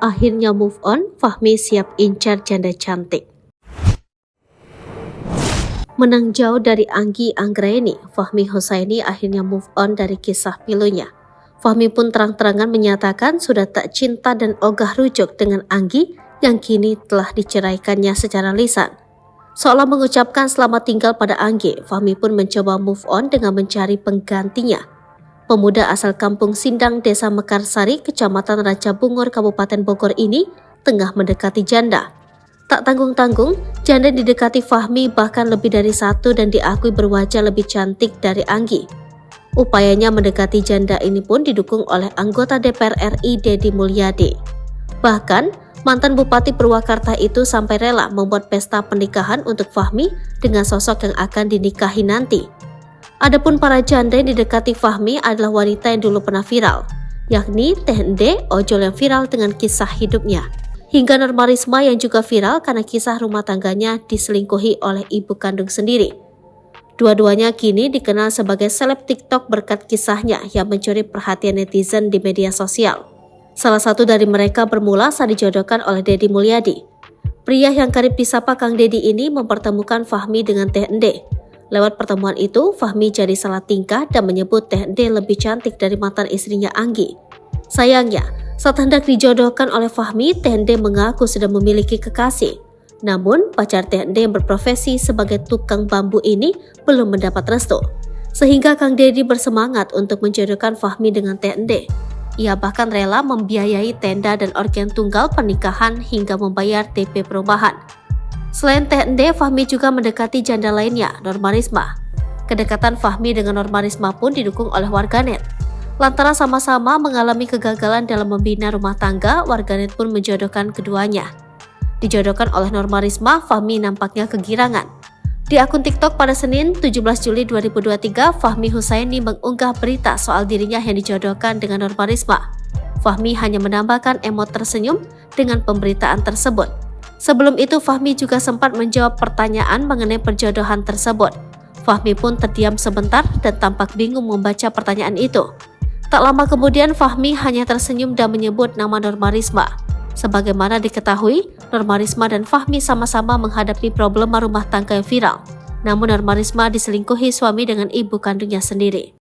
Akhirnya move on, Fahmi siap incar janda cantik. Menang jauh dari Anggi Anggraeni, Fahmi Husaini akhirnya move on dari kisah pilunya. Fahmi pun terang-terangan menyatakan sudah tak cinta dan ogah rujuk dengan Anggi yang kini telah diceraikannya secara lisan. Seolah mengucapkan selamat tinggal pada Anggi, Fahmi pun mencoba move on dengan mencari penggantinya. Pemuda asal kampung Sindang, Desa Mekarsari, Kecamatan Ranca Bungur, Kabupaten Bogor ini tengah mendekati janda. Tak tanggung-tanggung, janda didekati Fahmi bahkan lebih dari satu dan diakui berwajah lebih cantik dari Anggi. Upayanya mendekati janda ini pun didukung oleh anggota DPR RI Deddy Mulyadi. Bahkan, mantan Bupati Purwakarta itu sampai rela membuat pesta pernikahan untuk Fahmi dengan sosok yang akan dinikahi nanti. Adapun para janda yang didekati Fahmi adalah wanita yang dulu pernah viral, yakni Teh Ende, ojol yang viral dengan kisah hidupnya, hingga Norma Risma yang juga viral karena kisah rumah tangganya diselingkuhi oleh ibu kandung sendiri. Dua-duanya kini dikenal sebagai seleb TikTok berkat kisahnya yang mencuri perhatian netizen di media sosial. Salah satu dari mereka bermula saat dijodohkan oleh Deddy Mulyadi. Pria yang kerap disapa Kang Deddy ini mempertemukan Fahmi dengan Teh Ende. Lewat pertemuan itu, Fahmi jadi salah tingkah dan menyebut Teh Ende lebih cantik dari mantan istrinya Anggi. Sayangnya, saat hendak dijodohkan oleh Fahmi, Teh Ende mengaku sudah memiliki kekasih. Namun, pacar Teh Ende yang berprofesi sebagai tukang bambu ini belum mendapat restu. Sehingga Kang Deddy bersemangat untuk menjodohkan Fahmi dengan Teh Ende. Ia bahkan rela membiayai tenda dan organ tunggal pernikahan hingga membayar DP perumahan. Selain Teh Ende, Fahmi juga mendekati janda lainnya, Norma Risma. Kedekatan Fahmi dengan Norma Risma pun didukung oleh warganet. Lantaran sama-sama mengalami kegagalan dalam membina rumah tangga, warganet pun menjodohkan keduanya. Dijodohkan oleh Norma Risma, Fahmi nampaknya kegirangan. Di akun TikTok pada Senin 17 Juli 2023, Fahmi Husaini mengunggah berita soal dirinya yang dijodohkan dengan Norma Risma. Fahmi hanya menambahkan emot tersenyum dengan pemberitaan tersebut. Sebelum itu, Fahmi juga sempat menjawab pertanyaan mengenai perjodohan tersebut. Fahmi pun terdiam sebentar dan tampak bingung membaca pertanyaan itu. Tak lama kemudian, Fahmi hanya tersenyum dan menyebut nama Norma Risma. Sebagaimana diketahui, Norma Risma dan Fahmi sama-sama menghadapi problema rumah tangga yang viral. Namun Norma Risma diselingkuhi suami dengan ibu kandungnya sendiri.